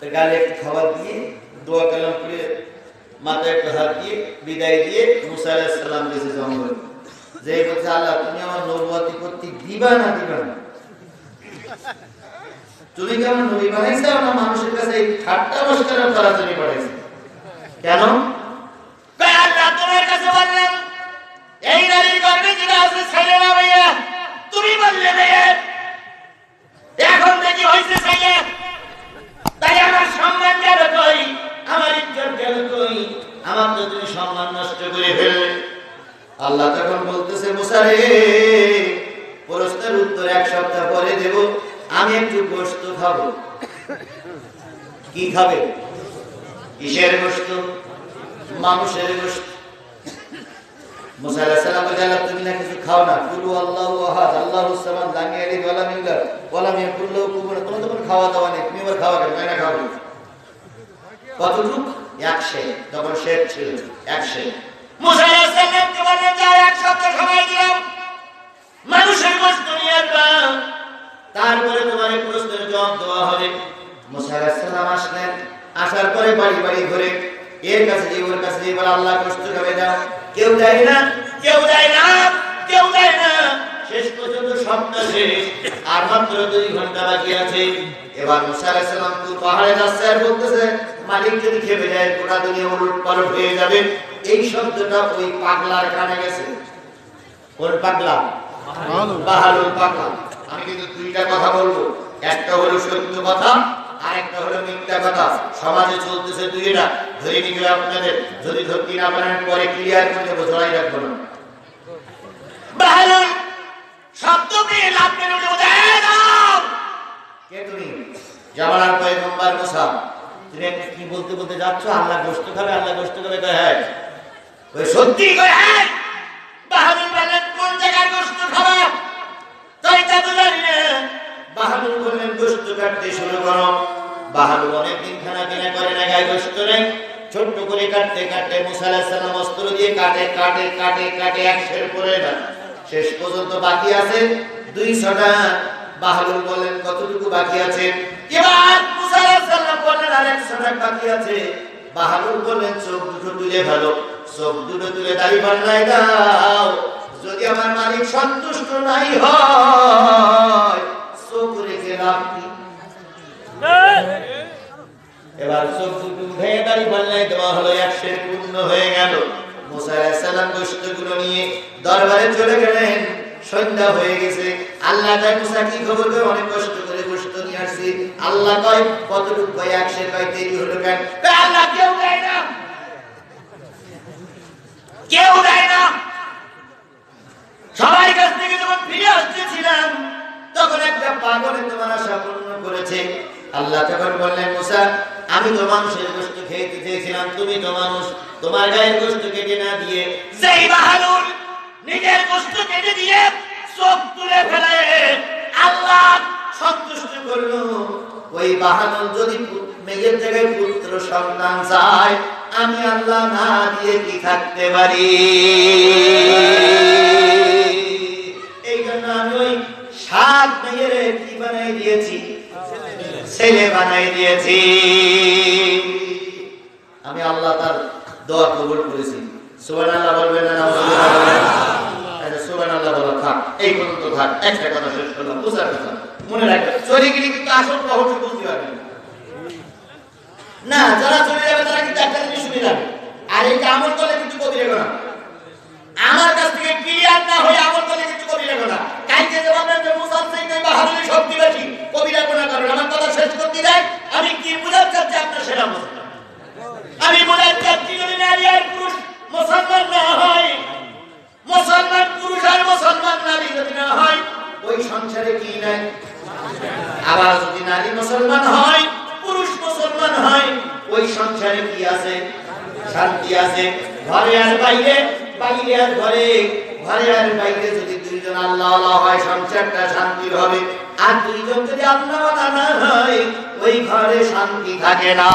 তো গালে একটু খাবার দিয়ে দোয়া কালাম করে মাথায় একটু হাত দিয়ে বিদায় দিয়ে মুসা আলাইহিস সালাম গেছে জঙ্গলে, যে বলছে আল্লাহ তুমি আমার নবুয়তি করতে দিবা না দিবা না, তুমি কি আমার নবী বানাইছো না মানুষের কাছে এই ঠাট্টা মশকরা করার জন্য পাঠাইছো? কেন? আল্লাহ তোমার কাছে বললাম এই নারীর গর্ভে যেটা আছে ছেলে না ভাইয়া, তুমি বললে মেয়ে, এখন দেখি হইছে ছেলে, তাই আমার সম্মান গেল কই, আমার ইজ্জত গেল কই, আমার তো তুমি সম্মান নষ্ট করে ফেললে। আল্লাহ তখন বলতেছে মুসা রে, প্রশ্নের উত্তর এক সপ্তাহ পরে দেব, আমি একটু গোশত খাবো। কি খাবে? কিসের গোশত? মানুষের গোশত। মুসা আলাইহিস সালাম বলে আল্লাহ তুমি না কিছু খাও না, কুলু আল্লাহু আহাদ আল্লাহুস সামাদ লাম ইয়ালিদ ওয়া লাম ইউলাদ ওয়া লাম ইয়াকুল লাহু কুফুওয়ান, তোমার তো খাওয়া দাওয়া নেই, তুমি আবার খাওয়া কেন? না খাও। কতটুক? 100। তখন শেখ ছিল 100। মুসা আলাইহিস সালামকে বললেন যাও এক সপ্তাহ সময় দিলাম, মানুষের গোশত নিয়ে আসবা, তারপরে তোমার এই প্রশ্নের জবাব দেওয়া হবে। মুসা আলাইহিস সালাম আসলেন, আসার পরে বাড়ি বাড়ি ঘুরে এর কাছে যে ওর কাছে যে বলে আল্লাহ গোশত খাবে দাও, কেউ দেয় না, কেউ দেয় না, কেউ দেয় না। শেষ পর্যন্ত সপ্তাহ শেষ, আর মাত্র 2 ঘন্টা বাকি আছে। এবার মুসা আলাইহিস সালাম তুর পাহাড়ে যাচ্ছে আর বলতেছে মালিক যদি খেপে যায় গোটা দুনিয়া উলটপালট হয়ে যাবে। এই শব্দটা ওই পাগলার কানে গেছে। কোন পাগলা? বাহালুল পাগলা। আমি কিন্তু দুইটা কথা বলবো, একটা হলো সত্য কথা আর একটা হলো মিথ্যা কথা। সমাজে চলতেছে দুইটা, ধরে নিবে আপনাদের, যদি ধরতে না পারেন পরে ক্লিয়ার করে দেবো, জড়াই রাখবো না। বাহালুল শব্দ পেয়ে লাভ করে উঠে বলে কে তুমি? জামানার পয়গম্বর মুসা। তুমি কি বলতে বলতে যাচ্ছ আল্লাহ গোশত খাবে, আল্লাহ গোশত খাবে? কয় হ্যাঁ। কই সত্যি? কয় হ্যাঁ। বাহালুল বলেন কোন জায়গায় গোশত খাবে? তাই তা তো জানি না। বাহালুল বললেন গোশত কাটতে শুরু করো। বাহালুল অনেকদিন খানা কিনা করে না, গায়ে গোশত নেই, ছোট্ট করে কাটতে কাটতে মুসা আলাইহিস সালাম অস্ত্র দিয়ে কাটে কাটে কাটে কাটে 100 পরে না, শেষ পর্যন্ত বাকি আছে 200টা। বাহালুল বললেন কতটুকু বাকি আছে? এবার মুসা আলাইহিস সালাম বললেন আর 100টা বাকি আছে। বাহালুল বললেন চোখ দুটো তুলে ফেলো, চোখ দুটো তুলে দাড়ি বান্নায় দাও, যদি আমার মালিক সন্তুষ্ট নাই হয় চোখ রেখে লাভ কি? এবার চোখ দুটো উঠে দাড়ি বান্নায় দেওয়া হলো, 100 পূর্ণ হয়ে গেল। মুসা আলাইহিস সালাম গোশতগুলো নিয়ে দরবারে চলে গেলেন। সন্ধ্যা হয়ে গেছে। আল্লাহ কয় মুসা কি খবর? কয় অনেক কষ্ট করে গোশত নিয়ে আসছি। আল্লাহ কয় কতটুকু? কয় 100। কয় দেরি হলো কেন? কয় আল্লাহ কেউ দেয় না, কেউ দেয় না। সবাই কাছ থেকে যখন ফিরে আসতেছিলাম তখন একটা পাগলে তোমার আশা পূর্ণ করেছে। আল্লাহ তখন বললেন মুসা আমি তো মানুষের গোশত খেতে চেয়েছিলাম, তুমি তো মানুষ, তোমার গায়ের গোশত কেটে না দিয়ে যেই বাহালুল নিজের গোশত কেটে দিয়ে চোখ তুলে ফেলে আল্লাহ সন্তুষ্ট করলো। ওই বাহালুল যদি মেয়ের জায়গায় পুত্র সন্তান চায়, আমি আল্লাহ না দিয়ে কি থাকতে পারি? এই জন্য আমি ওই 7 মেয়ের কি বানাই দিয়েছি? ছেলে বানাই দিয়েছি। আমি আল্লাহ তার দোয়া কবুল করেছি। সুবহানাল্লাহ বলবেন না? সুবহানাল্লাহ বলা থাক, এই পর্যন্ত থাক। একটা কথা শেষ করলাম, বুঝার কথা মনে রাখবেন। চলে গেলে কিন্তু আসল রহস্য বুঝতে পারবেন না। যারা চলে যাবে তারা কিন্তু একটা জিনিস শুনে যাবে, আর এই আমল করলে কিন্তু কবিরা গুনাহ। আমার কাছ থেকে ক্লিয়ার না হয়ে আমল করলে কিন্তু কবিরা গুনাহ। কালকে যে বলবেন যে মুসার চাইতে বাহাদুরি শক্তি বেশি, কবিরা গুনাহ করবেন। আমার কথা শেষ করতে দেন। আমি কি বোঝাতে চাচ্ছি আপনার সেটা বুঝুন। আমি বোঝাতে চাচ্ছি যদি নারী আর পুরুষ মুসলমান না হয়, মুসলমান পুরুষ আর মুসলমান নারী যদি না হয়, ওই সংসারে কি নাই? আবার যদি নারী মুসলমান হয়, পুরুষ মুসলমান হয়, ওই সংসারে কি আছে? শান্তি আছে। ঘরে আর বাইরে, বাইরে আর ঘরে, ঘরে আর বাইরে যদি দুইজন আল্লাহওয়ালা হয় সংসারটা শান্তির হবে। আর দুইজন যদি আল্লাহওয়ালা না হয় ওই ঘরে শান্তি থাকে না।